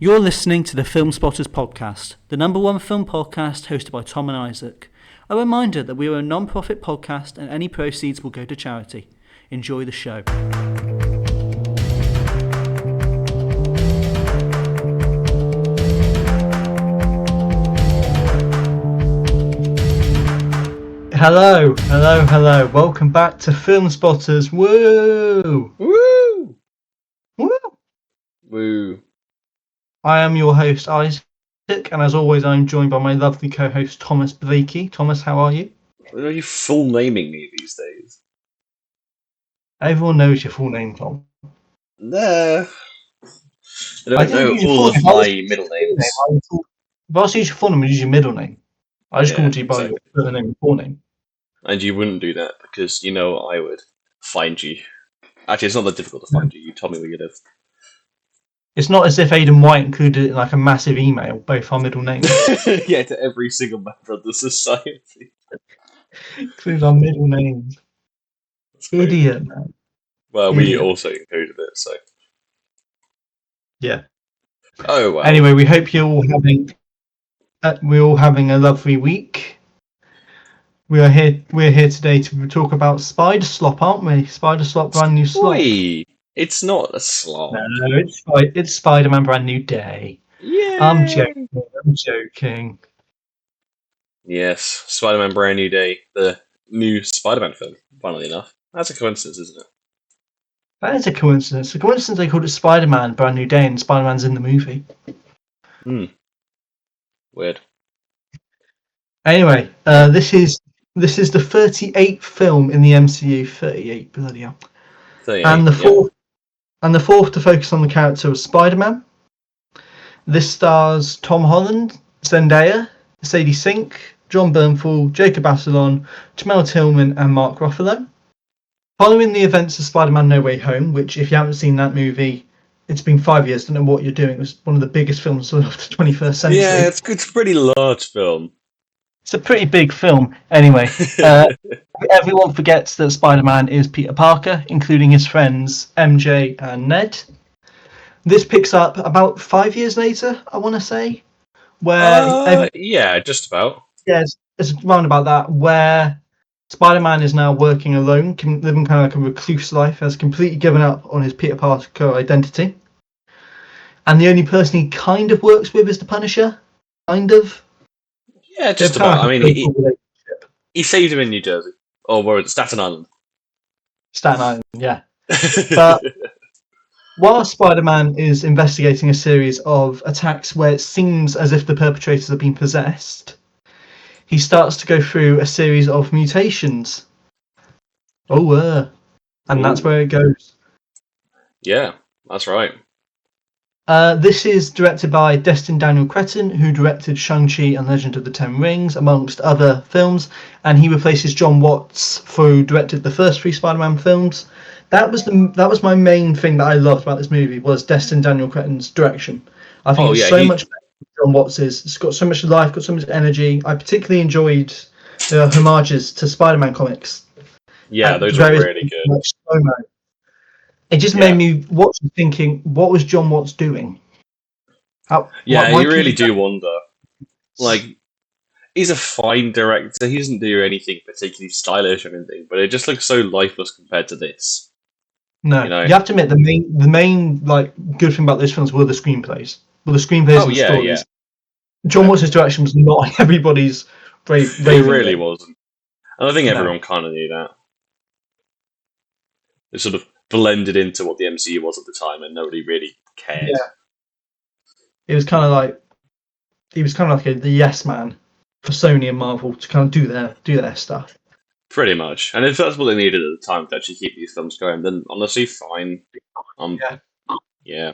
You're listening to the Filmspotters podcast, the number one film podcast hosted by Tom and Isaac. A reminder that we are a non-profit podcast and any proceeds will go to charity. Enjoy the show. Hello. Welcome back to Filmspotters. Woo! Woo! Woo! Woo. I am your host, Isaac, and as always, I'm joined by my lovely co-host, Thomas Blakey. Thomas, how are you? Why are you full naming me these days? Everyone knows your full name, Tom. Nah. I don't know all of my middle names. If I was to use your full name, I'd use your middle name. I just called you by exactly. your first name and full name. And you wouldn't do that because you know I would find you. Actually, it's not that difficult to find you. You told me where you live. It's not as if Aidan White included it in like a massive email, both our middle names. Yeah, to every single member of the society. Include our middle names. Idiot, man. Well, we also included it, so. Yeah. Oh well. Anyway, we hope you're all having a lovely week. We're here today to talk about Spider Slop, aren't we? Spider Slop, brand new slop. Oi, it's not a slop. No, it's Spider-Man, brand new day. Yeah. I'm joking. Yes, Spider-Man Brand New Day, the new Spider-Man film, funnily enough. That's a coincidence, isn't it? That is a coincidence. A coincidence they called it Spider-Man, Brand New Day, and Spider-Man's in the movie. Weird. Anyway, this is the 38th film in the MCU. 38, bloody hell. 38, and the fourth to focus on the character of Spider-Man. This stars Tom Holland, Zendaya, Sadie Sink, John Bernthal, Jacob Asselon, Jamel Tillman, and Mark Ruffalo. Following the events of Spider-Man No Way Home, which, if you haven't seen that movie, it's been 5 years, don't know what you're doing. It was one of the biggest films of the 21st century. Yeah, it's a pretty large film. It's a pretty big film. Anyway, everyone forgets that Spider-Man is Peter Parker, including his friends MJ and Ned. This picks up about 5 years later, I want to say. Yeah, just about. Yeah, it's around about that, where Spider-Man is now working alone, living kind of like a recluse life, has completely given up on his Peter Parker identity. And the only person he kind of works with is the Punisher. Kind of. Yeah, just about. I mean, he saved him in New Jersey. Or where it's Staten Island. Staten Island, yeah. But while Spider-Man is investigating a series of attacks where it seems as if the perpetrators have been possessed, he starts to go through a series of mutations. And that's where it goes. Yeah, that's right. This is directed by Destin Daniel Cretin, who directed Shang-Chi and Legend of the Ten Rings, amongst other films, and he replaces John Watts, who directed the first three Spider-Man films. That was my main thing that I loved about this movie, was Destin Daniel Cretin's direction. I think much better than John Watts's. It's got so much life, got so much energy. I particularly enjoyed the homages to Spider-Man comics. Yeah, those were really good. It just made me watch thinking, what was John Watts doing? You really do wonder. Like, he's a fine director. He doesn't do anything particularly stylish or anything, but it just looks so lifeless compared to this. No, you have to admit the main like good thing about those films were the screenplays. And the stories. Yeah. John Watts' direction was not everybody's brave. It really wasn't. And I think everyone kind of knew that. It sort of blended into what the MCU was at the time, and nobody really cared. Yeah. It was kind of like the yes man for Sony and Marvel to kind of do their stuff. Pretty much, and if that's what they needed at the time to actually keep these films going, then honestly, fine. Yeah.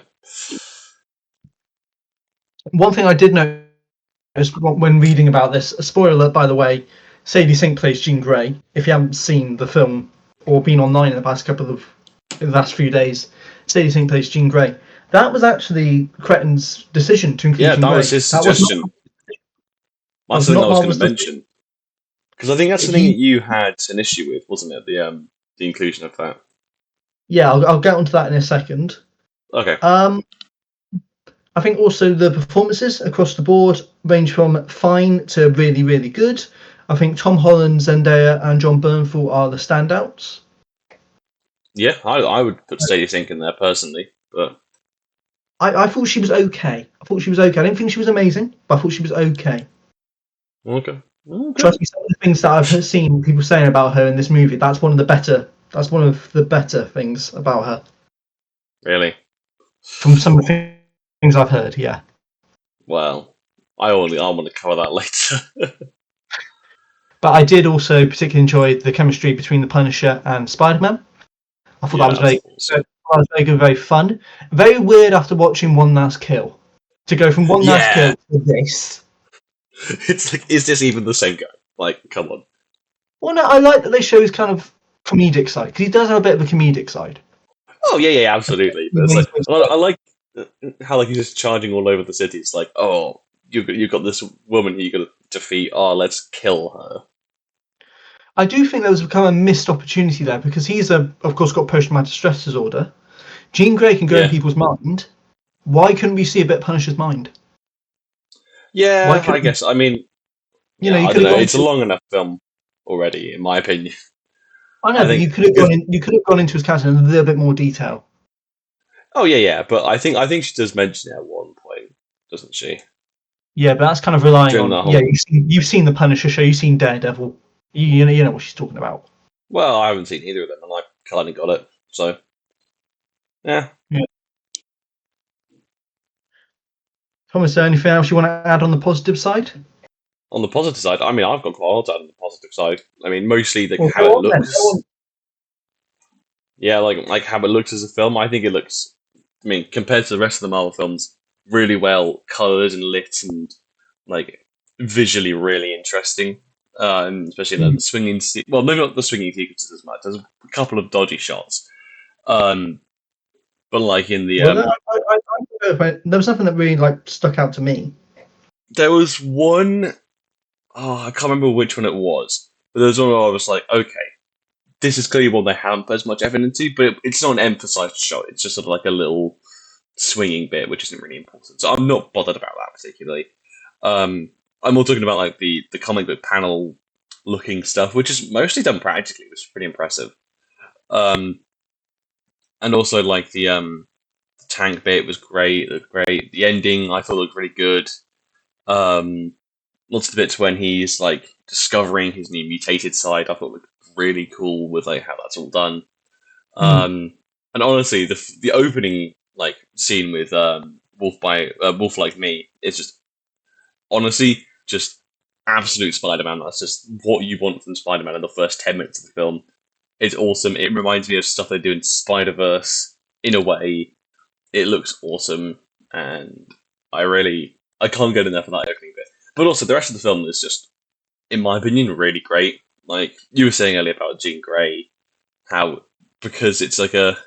One thing I did notice when reading about this, a spoiler alert, by the way, Sadie Sink plays Jean Grey. If you haven't seen the film or been online in the last few days, Sadie Sink plays Jean Grey. That was actually Cretin's decision to include Jean Grey. That was his suggestion. That's something I was going to mention. Because I think that's something that you had an issue with, wasn't it? The inclusion of that. Yeah, I'll get onto that in a second. Okay. I think also the performances across the board range from fine to really, really good. I think Tom Holland, Zendaya, and John Bernthal are the standouts. Yeah, I would put Sadie Sink in there personally, but I thought she was okay. I didn't think she was amazing, but I thought she was okay. okay. Trust me, some of the things that I've seen people saying about her in this movie, that's one of the better things about her. Really? From some of the things I've heard, yeah. Well, I want to cover that later. But I did also particularly enjoy the chemistry between the Punisher and Spider-Man. I thought that was very, awesome. that was very good, very fun. Very weird after watching One Last Kill. To go from One Last Kill to this. It's like, is this even the same guy? Like, come on. Well, no, I like that they show his kind of comedic side, because he does have a bit of a comedic side. Oh, yeah, absolutely. But it's like, I like how like he's just charging all over the city. It's like, oh, you've got this woman who you got to defeat. Oh, let's kill her. I do think there was kind of a missed opportunity there, because he's of course got post-traumatic stress disorder. Jean Grey can go in people's mind. Why couldn't we see a bit of Punisher's mind? Yeah, I guess. I mean, you know, I don't know. It's a long enough film already, in my opinion. I know, but you could have gone in. You could have gone into his character in a little bit more detail. Oh yeah, but I think she does mention it at one point, doesn't she? Yeah, but that's kind of relying on. Yeah, you've seen the Punisher show. You've seen Daredevil. You know what she's talking about. Well, I haven't seen either of them, and I kind of got it. So, yeah. Thomas, is there anything else you want to add on the positive side? On the positive side, I mean, I've got quite a lot on the positive side. I mean, mostly how it looks. Yeah, like how it looks as a film. I think it looks. I mean, compared to the rest of the Marvel films, really well coloured and lit, and like visually really interesting. And especially the swinging. Well, maybe not the swinging sequences as much. There's a couple of dodgy shots. But like in the there was nothing that really like stuck out to me. There was one. Oh, I can't remember which one it was, but there was one where I was like, okay, this is clearly one they haven't put as much effort into, but it's not an emphasized shot. It's just sort of like a little swinging bit, which isn't really important. So I'm not bothered about that particularly. I'm more talking about like the comic book panel looking stuff, which is mostly done practically, which is pretty impressive. And also like the tank bit was great. Looked great. The ending I thought looked really good. Lots of the bits when he's like discovering his new mutated side, I thought looked really cool with like how that's all done. And honestly, the opening like scene with Wolf Like Me is just honestly just absolute Spider-Man. That's just what you want from Spider-Man in the first 10 minutes of the film. It's awesome. It reminds me of stuff they do in Spider-Verse in a way. It looks awesome, and I can't get enough of that opening bit. But also, the rest of the film is just, in my opinion, really great. Like you were saying earlier about Jean Grey, how because it's like it's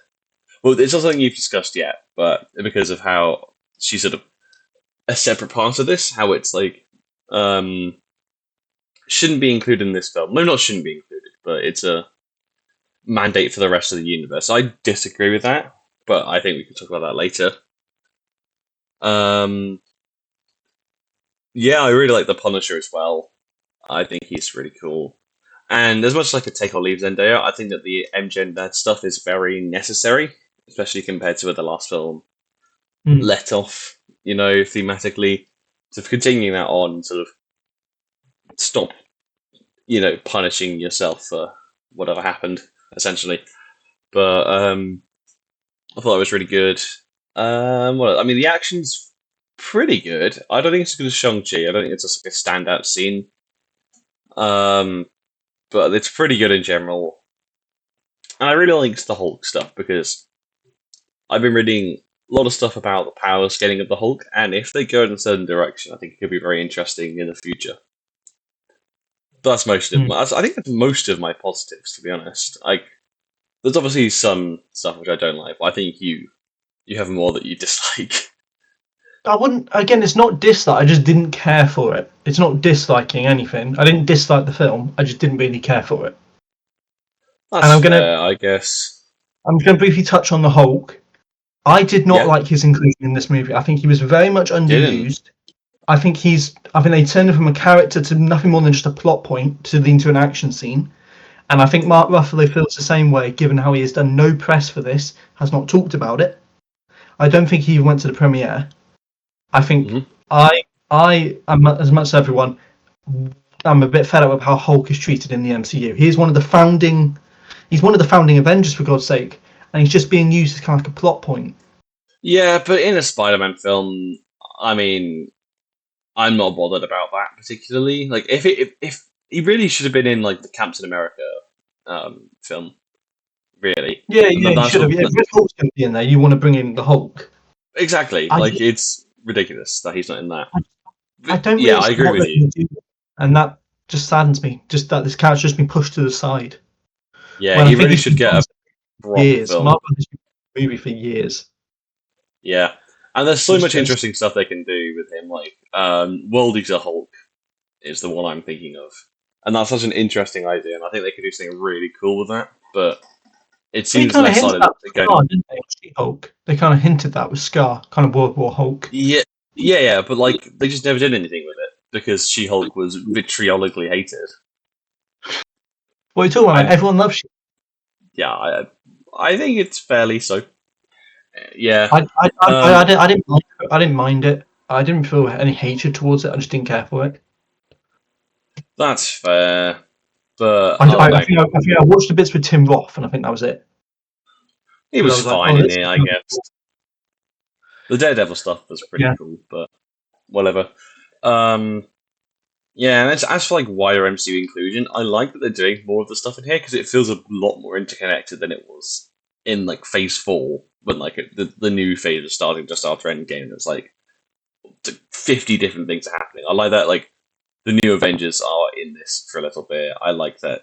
not something you've discussed yet, but because of how she's sort of a separate part of this, how it's like shouldn't be included in this film. No, not shouldn't be included, but it's a mandate for the rest of the universe. I disagree with that, but I think we can talk about that later. Yeah, I really like the Punisher as well. I think he's really cool. And as much as I could take or leave Zendaya, I think that the MJ and that stuff is very necessary, especially compared to where the last film let off, thematically. So continuing that on, sort of stop, punishing yourself for whatever happened, essentially. But I thought it was really good. I mean, the action's pretty good. I don't think it's as good as Shang-Chi. I don't think it's just like a standout scene. But it's pretty good in general. And I really like the Hulk stuff because I've been reading a lot of stuff about the power scaling of the Hulk, and if they go in a certain direction, I think it could be very interesting in the future. That's most of I think that's most of my positives, to be honest. There's obviously some stuff which I don't like, but I think you have more that you dislike. I wouldn't. Again, it's not dislike. I just didn't care for it. It's not disliking anything. I didn't dislike the film. I just didn't really care for it. That's fair, I guess. I'm gonna briefly touch on the Hulk. I did not Yeah, like his inclusion in this movie. I think he was very much didn't. underused. I think they turned him from a character to nothing more than just a plot point to lead to an action scene. And I think Mark Ruffalo feels the same way, given how he has done no press for this, has not talked about it. I don't think he even went to the premiere. I think Hmm. I am, as much as everyone, I'm a bit fed up with how Hulk is treated in the MCU. He's one of the founding Avengers, for God's sake, and he's just being used as kind of like a plot point. Yeah, but in a Spider-Man film, I mean, I'm not bothered about that particularly. Like, if he really should have been in like the Captain America film, really. Yeah, yeah, he That's should what have. If Red Hulk's going to be in there, you want to bring in the Hulk. exactly. I Like, it's ridiculous that he's not in that. I But don't yeah, really I see agree what with they're you. going to do, and that just saddens me. Just that this character's just been pushed to the side Yeah, when I he think really he's should been get on a for proper years. film. Marvel has been a movie for years. Yeah, and there's so It's much just interesting stuff they can do with him. Like, World Eater Hulk is the one I'm thinking of, and that's such an interesting idea. And I think they could do something really cool with that. But it they seems kind of less hinted likely that that with they're going. Scar, didn't they? On She-Hulk. They kind of hinted that with Scar, kind of World War Hulk. Yeah, yeah, but like they just never did anything with it because She-Hulk was vitriolically hated. What are you talking about? I Everyone loves She. yeah, I think it's fairly so. Yeah, I didn't like it. I didn't mind it. I didn't feel any hatred towards it. I just didn't care for it. that's fair, but I don't know. I think I watched the bits with Tim Roth, and I think that was it. He Because I was was like, fine oh, in this it, is I kind of guess. cool. The Daredevil stuff was pretty Yeah. cool, but whatever. Um, yeah, and as for like wider MCU inclusion, I like that they're doing more of the stuff in here because it feels a lot more interconnected than it was in like Phase 4 when like the new phase was starting just after Endgame. It's like 50 different things are happening. I like that like the new Avengers are in this for a little bit. I like that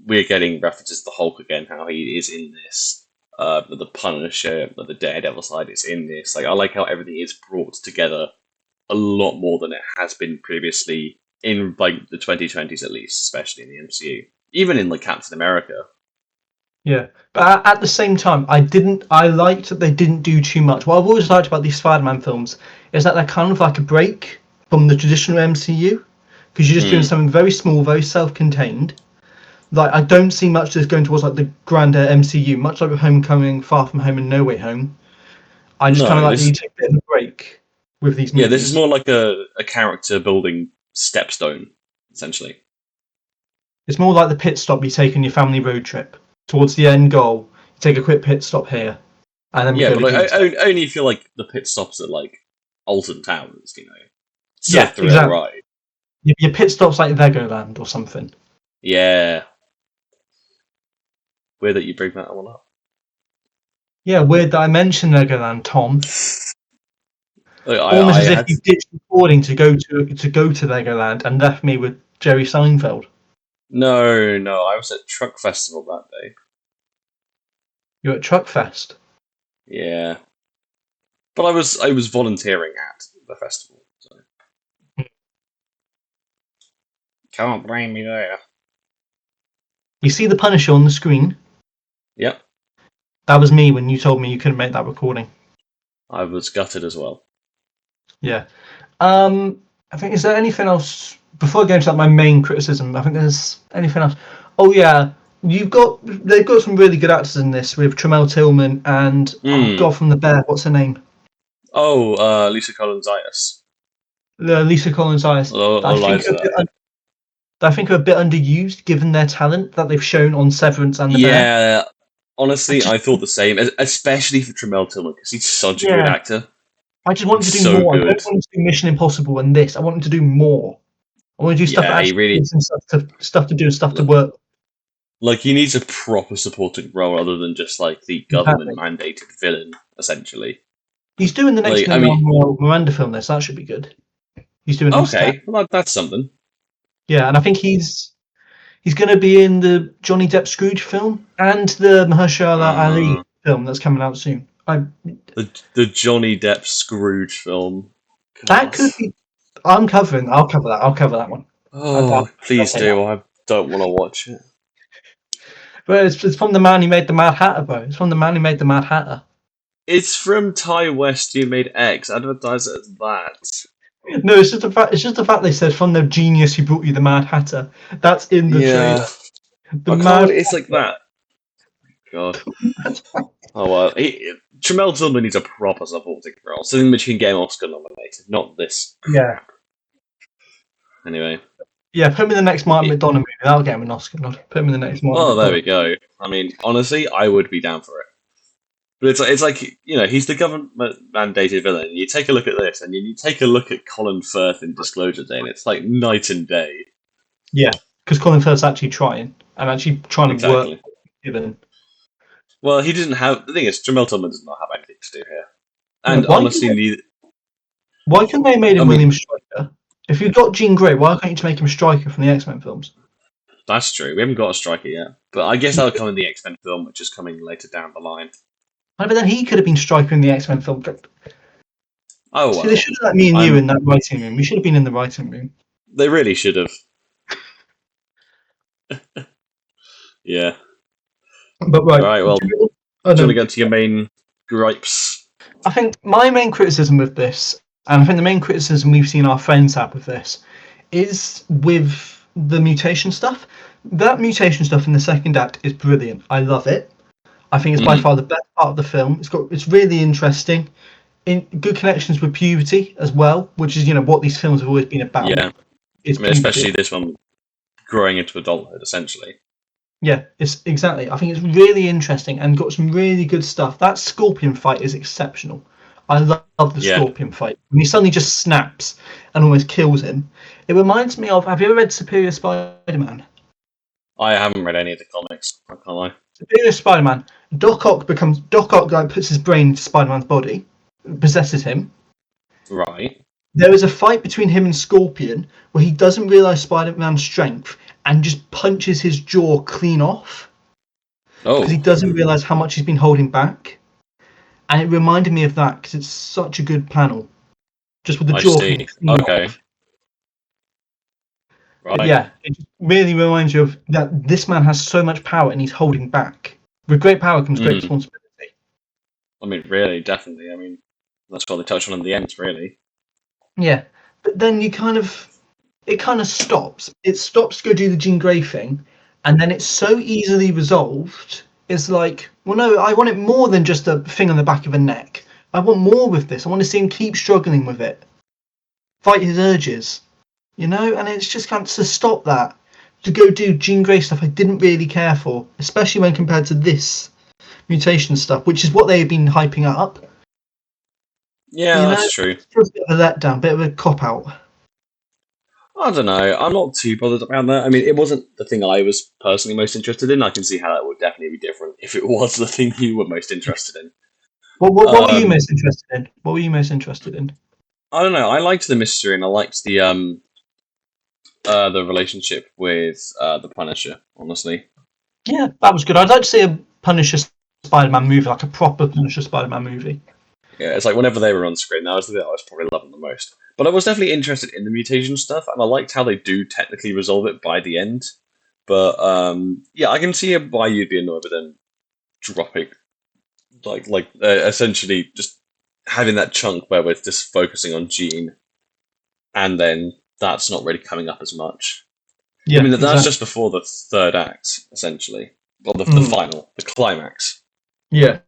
we're getting references to the Hulk again, how he is in this. The Punisher, the Daredevil side is in this. Like I like how everything is brought together a lot more than it has been previously in like the 2020s at least, especially in the MCU. Even in like Captain America. Yeah, but at the same time, I liked that they didn't do too much. What I've always liked about these Spider-Man films is that they're kind of like a break from the traditional MCU because you're just doing Hmm. something very small, very self-contained. Like I don't see much that's going towards like the grander MCU, much like with Homecoming, Far From Home, and No Way Home. I just kind of No, like that you this take a bit of a break with these yeah, this is movies. more like a character building stepstone, essentially. It's more like the pit stop you take on your family road trip. Towards the end goal, you take a quick pit stop here, and then we Yeah, go but to like Geeks. only if you're like the pit stops at like Alton Towers, it's a Yeah, thrill exactly. ride. Your pit stop's like Legoland or something. Yeah, weird that you bring that one up. Yeah, weird that I mentioned Legoland, Tom. Look, Almost I as if had you ditched recording to go to Legoland and left me with Jerry Seinfeld. no, I was at Truck Festival that day. You're at Truckfest. Yeah, but I was volunteering at the festival, so can't blame me there. You see the Punisher on the screen? Yep, That was me when you told me you couldn't make that recording. I was gutted as well. Yeah. I think is there anything else before I go into like my main criticism? I think there's anything else. Oh yeah, they've got some really good actors in this with Tremel Tillman and Hmm. God from the Bear. What's her name? Oh, Lisa Collins-Itis. Lisa Collins Ice. Or Liza. I think are a bit underused given their talent that they've shown on Severance and The Bear. Yeah, I honestly, just I thought the same, especially for Tremel Tillman because he's such a good yeah, actor. I just want He's him to do so more. I don't good. want him to do Mission Impossible and this. I want him to do more. I want to do stuff that Yeah, he actually really gives him stuff to do and stuff to work. like he needs a proper supporting role other than just like the government Exactly. mandated villain, essentially. He's doing the next Like, I mean, Lin-Manuel Miranda film. This that should be good. He's doing Onstat. okay, well that's something. Yeah, and I think he's going to be in the Johnny Depp Scrooge film and the Mahershala Ali Uh, film that's coming out soon. the Johnny Depp Scrooge film. That God. could be. I'm covering. I'll cover that. I'll cover that one. Oh, I'll please take that. do. I don't want to watch it. But it's from the man who made the Mad Hatter, bro. It's from the man who made the Mad Hatter. It's from Ty West, who made X. Advertise it as that. No, it's just the fact. It's just the fact they said from the genius who brought you the Mad Hatter. That's in the Yeah, trailer. The I can't Mad. believe it's like that. God. Oh well, Tramel Tillman needs a proper supporting role, something which can get him Oscar nominated, not this Yeah, crap. Anyway, yeah. Put him in the next Martin it, McDonagh movie. That'll get him an Oscar. Put him in the next Martin well, there McDonagh. we go. I mean, honestly, I would be down for it. But it's like he's the government mandated villain. You take a look at this, and you take a look at Colin Firth in Disclosure Day, and it's like night and day. Yeah, because Colin Firth's actually trying and actually trying to work. Exactly. Given. Well, he didn't have the thing is, Jamel Tillman does not have anything to do here, Yeah, and honestly, neither. why couldn't they have made I him mean, William Stryker? If you've got Jean Grey, why can't you just make him Stryker from the X-Men films? that's true. We haven't got a striker yet, but I guess that'll come in the X-Men film, which is coming later down the line. But then he could have been Stryker in the X-Men film. Oh See, well. they should have let me and you in that writing room. We should have been in the writing room. They really should have. Yeah. But right. All right. Well, do you want to get to your main gripes? I think my main criticism with this, and I think the main criticism we've seen our friends have with this, is with the mutation stuff. That mutation stuff in the second act is brilliant. I love it. I think it's by far the best part of the film. It's really interesting. In good connections with puberty as well, which is what these films have always been about. Yeah. Is especially this one growing into adulthood, essentially. Yeah, it's exactly. I think it's really interesting and got some really good stuff. That Scorpion fight is exceptional. I love the Scorpion fight. When he suddenly just snaps and almost kills him. It reminds me of. Have you ever read Superior Spider-Man? I haven't read any of the comics. I can't lie. Superior Spider-Man. Doc Ock puts his brain into Spider-Man's body, possesses him. Right. There is a fight between him and Scorpion where he doesn't realize Spider-Man's strength and just punches his jaw clean off. Oh. Because he doesn't realize how much he's been holding back. And it reminded me of that because it's such a good panel. Just with the jaw clean off. Right. But yeah, it really reminds you of that this man has so much power and he's holding back. With great power comes great responsibility. I mean, really, definitely. I mean, that's what they touch on in the end, really. Yeah, but then it kind of stops. It stops to go do the Jean Grey thing, and then it's so easily resolved. It's like, well, no, I want it more than just a thing on the back of a neck. I want more with this. I want to see him keep struggling with it, fight his urges, and it's just kind of to stop that, to go do Jean Grey stuff I didn't really care for, especially when compared to this mutation stuff, which is what they've been hyping up. Yeah, that's true. It's a bit of a letdown, bit of a cop-out. I don't know. I'm not too bothered about that. I mean, it wasn't the thing I was personally most interested in. I can see how that would definitely be different if it was the thing you were most interested in. What were you most interested in? What were you most interested in? I don't know. I liked the mystery and I liked the relationship with the Punisher. Honestly, yeah, that was good. I'd like to see a Punisher Spider-Man movie, like a proper Punisher Spider-Man movie. Yeah, it's like whenever they were on screen, that was the bit I was probably loving the most. But I was definitely interested in the mutation stuff, and I liked how they do technically resolve it by the end. But yeah, I can see why you'd be annoyed with them dropping, essentially just having that chunk where we're just focusing on Jean, and then that's not really coming up as much. Yeah, I mean, that's just before the third act, essentially, or the climax. Yeah.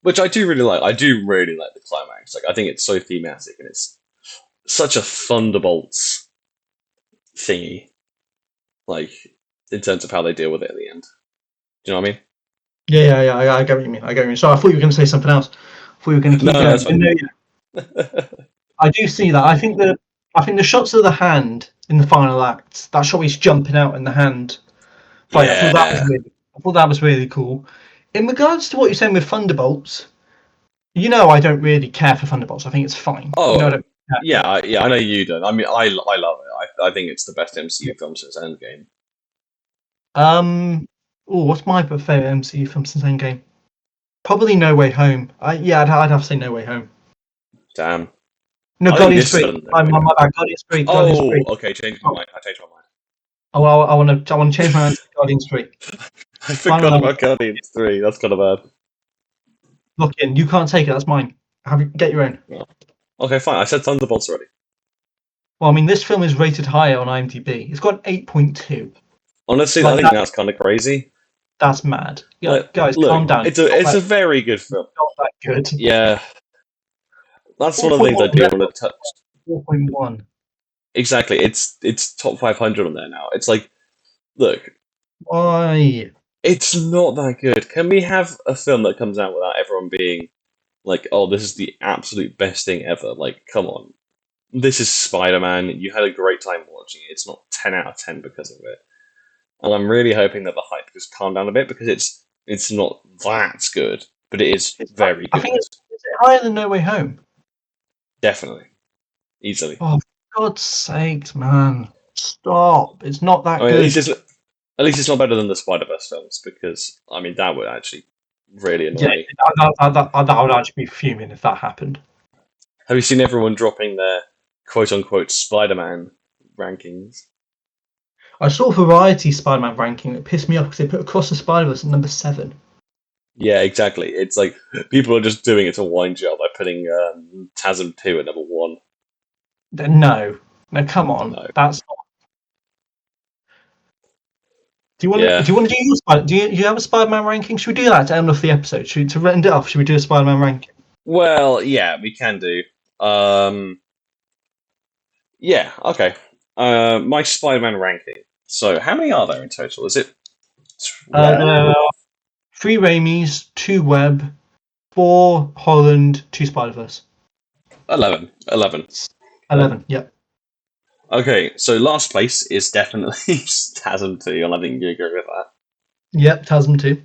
Which I do really like. I do really like the climax. Like, I think it's so thematic and it's such a Thunderbolts thingy. Like, in terms of how they deal with it at the end. Do you know what I mean? Yeah. I get what you mean. So I thought you were going to say something else. I thought you were going to keep going. That's fine. No, I do see that. I think the shots of the hand in the final act, that shot where he's jumping out in the hand fight, Yeah. I thought that was really cool. In regards to what you're saying with Thunderbolts, I don't really care for Thunderbolts. I think it's fine. Oh, I know you don't. I mean, I love it. I think it's the best MCU film since Endgame. What's my favourite MCU film since Endgame? Probably No Way Home. I'd have to say No Way Home. Damn. No, Guardians 3. My bad. Guardians 3. Okay. Changed my mind. I changed my mind. Oh, well, I want to change my answer to Guardians 3. I forgot about Guardians 3. That's kind of bad. Lock in. You can't take it. That's mine. Get your own. Okay, fine. I said Thunderbolts already. Well, I mean, this film is rated higher on IMDb. It's got an 8.2. Honestly, Like I think that, that's kind of crazy. that's mad. Yeah, Like, guys, look, calm down. it's a very good film. Not that good. Yeah, that's one of the things I 4.1. do want to touch. 4.1. Exactly, it's top 500 on there now. It's like, look, Why? it's not that good. Can we have a film that comes out without everyone being like, "Oh, this is the absolute best thing ever"? Like, come on, this is Spider-Man. You had a great time watching it. It's not 10 out of 10 because of it. And I'm really hoping that the hype just calm down a bit because it's not that good, but it is very I good. think it's higher than No Way Home. Definitely, easily. Oh, for God's sake, man. Stop. It's not that I mean, good. at least it's not better than the Spider-Verse films because I mean that would actually really annoy Yeah, me. I would actually be fuming if that happened. Have you seen everyone dropping their quote unquote Spider-Man rankings? I saw Variety Spider-Man ranking that pissed me off because they put Across the Spider-Verse at number 7. Yeah, exactly. It's like people are just doing it to wind you up by putting TASM 2 at number 1. No, come on. No. That's not. Do you want to? Yeah. Do you want to do your Spider? Do you have a Spider-Man ranking? Should we do that to end off the episode? To end it off? Should we do a Spider-Man ranking? Well, yeah, we can do. Yeah, okay. My Spider-Man ranking. So, how many are there in total? Is it 12? No, 3 Raimis, 2 Webb, 4 Holland, 2 Spider-Verse. 11. 11. 11. Yep. Okay, so last place is definitely TASM 2, and I think you agree with that. Yep. Tasman 2.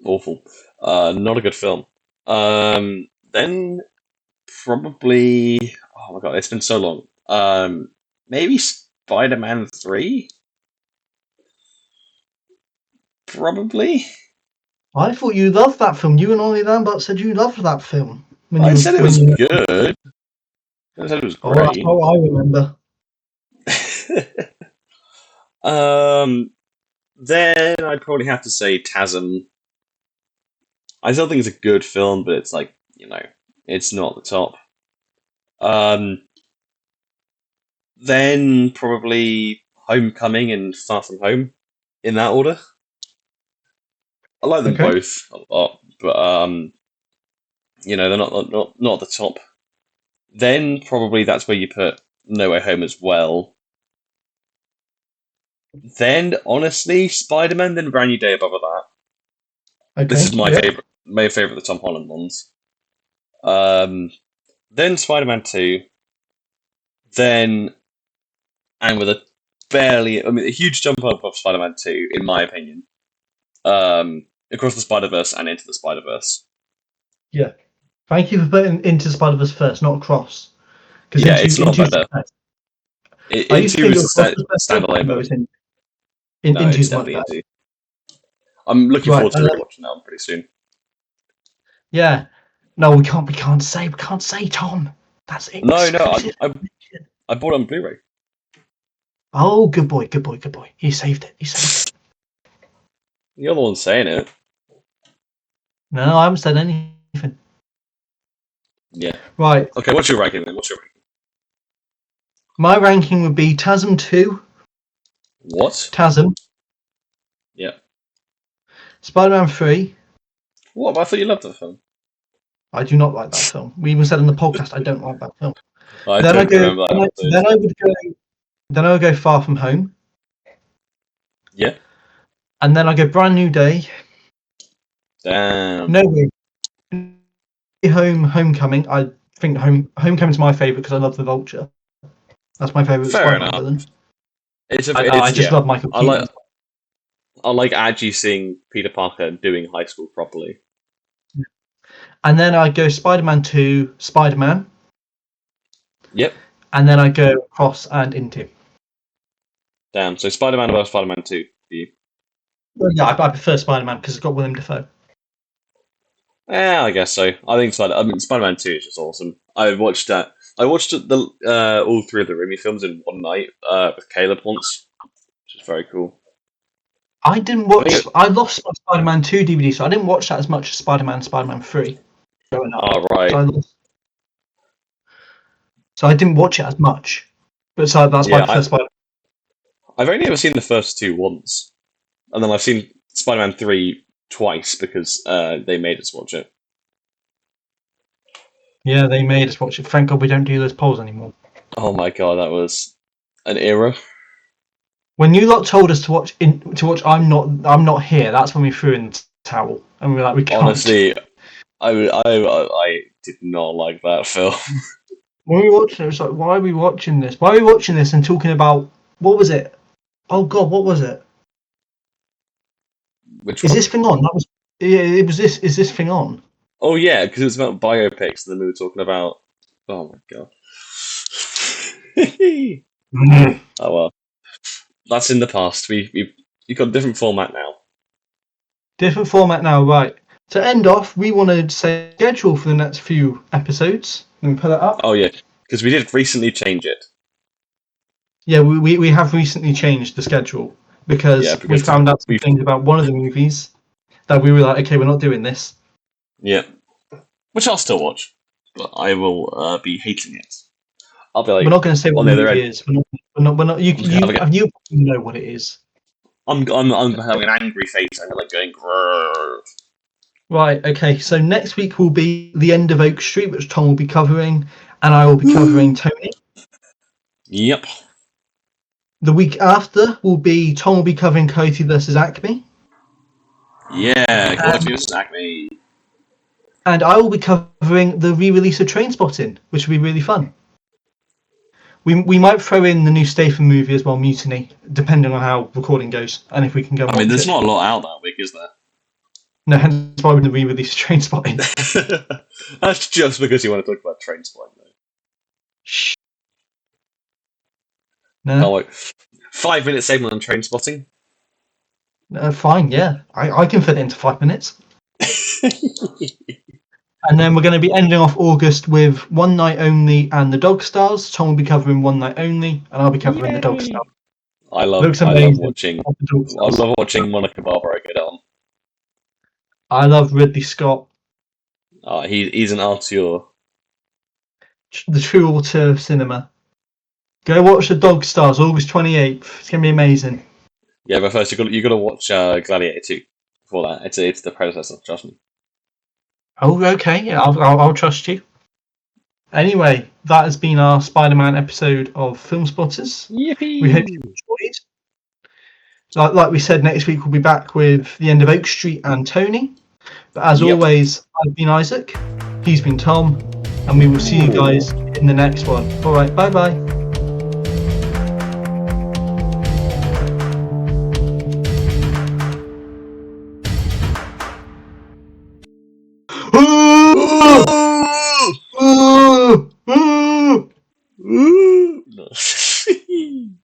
Awful. Not a good film. Then probably. Oh my god, it's been so long. Maybe Spider-Man 3? Probably. I thought you loved that film. You and Ollie Lambert said you loved that film. I said it was good. I said it was Oh, that's great. how I remember. Then I'd probably have to say TASM. I still think it's a good film, but it's like, it's not the top. Then probably Homecoming and Far From Home, in that order. I like them Okay. both a lot, but they're not the top. Then probably that's where you put No Way Home as well. Then honestly, Spider-Man, then Brand New Day above that. Okay. This is my yep. favorite. My favorite, the Tom Holland ones. Then Spider-Man 2. Then, and with a huge jump up of Spider-Man 2, in my opinion. Across the Spider-Verse and Into the Spider-Verse. Yeah. Thank you for putting Into Spider-Verse first, not Across. Yeah, it's not better. I used to think Into is a Across was better. standalone No, it's version. No, Into's it's much definitely better. Into. I'm looking Right. forward to rewatching that one pretty soon. Yeah. No, we can't say, Tom. That's exclusive. No, I bought it on Blu-ray. Oh, good boy. He saved it. You're the one saying it. No, I haven't said anything. Yeah. Right. Okay, what's your ranking then? My ranking would be TASM 2. What? TASM. Yeah. Spider-Man 3. What? I thought you loved that film. I do not like that film. We even said in the podcast I don't like that film. I Then don't remember that episode. Then I would go Far From Home. Yeah. And then I go Brand New Day. Damn. No Way Homecoming. I think Homecoming's my favourite because I love the Vulture. That's my favourite Spider-Man villain. I just love Michael Keaton. I like actually seeing Peter Parker doing high school properly. And then I go Spider-Man 2, Spider-Man. Yep. And then I go Across and Into. Damn. So Spider-Man above Spider-Man 2 for you. Well, yeah, I prefer Spider-Man because it's got Willem Dafoe. Yeah, I guess so. I think Spider-Man 2 is just awesome. I watched all 3 of the Raimi films in one night with Caleb once, which is very cool. I didn't watch. I lost my Spider-Man 2 DVD, so I didn't watch that as much as Spider-Man 3. growing up. Oh, right. So I didn't watch it as much. But so that's my Yeah, first Spider-Man. I've only ever seen the first two once. And then I've seen Spider-Man 3 twice because they made us watch it. Yeah, they made us watch it. Thank God we don't do those polls anymore. Oh my god, that was an era. When you lot told us to watch I'm not here, that's when we threw in the towel and we were like, we can't. Honestly, I did not like that film. When we watched it, it was like, why are we watching this? Why are we watching this and talking about what was it? Oh God, what was it? Which Is one? this thing on? That was it. Was this? Is this thing on? Oh yeah, because it was about biopics, and then we were talking about. Oh my god. Oh well, that's in the past. We've got a different format now. Different format now, right? To end off, we want to say schedule for the next few episodes. Let me put it up. Oh yeah, because we did recently change it. Yeah, we have recently changed the schedule because we found out some things about one of the movies that we were like, okay, we're not doing this. Yeah, which I'll still watch, but I will be hating it. I'll be like, we're not going to say what the movie is. We're not. You know what it is. I'm having an angry face. I'm like going. Grrr. Right. Okay. So next week will be the end of Oak Street, which Tom will be covering, and I will be covering Tony. Yep. The week after will be Tom will be covering Coyote versus Acme. Yeah, Coyote versus Acme. And I will be covering the re-release of Trainspotting, which will be really fun. We might throw in the new Statham movie as well, Mutiny, depending on how recording goes, and if we can go. I mean, there's not a lot out that week, is there? No, hence why we're going to re-release Trainspotting. That's just because you want to talk about Trainspotting, though. Shh. No. Oh, like 5 minutes segment on Trainspotting. Fine, yeah, I can fit it into 5 minutes. And then we're going to be ending off August with One Night Only and The Dog Stars. Tom will be covering One Night Only, and I'll be covering The Dog Stars. I love watching Monica Barbara get on. I love Ridley Scott. He's an auteur. The true auteur of cinema. Go watch The Dog Stars, August 28th. It's going to be amazing. Yeah, but first you got to watch Gladiator 2 before that. It's the predecessor. Trust me. Oh, okay. Yeah, I'll trust you. Anyway, that has been our Spider-Man episode of Filmspotters. Yippee! We hope you enjoyed. Like we said, next week we'll be back with the end of Oak Street and Tony. But as always, I've been Isaac. He's been Tom, and we will see you guys in the next one. All right, bye-bye.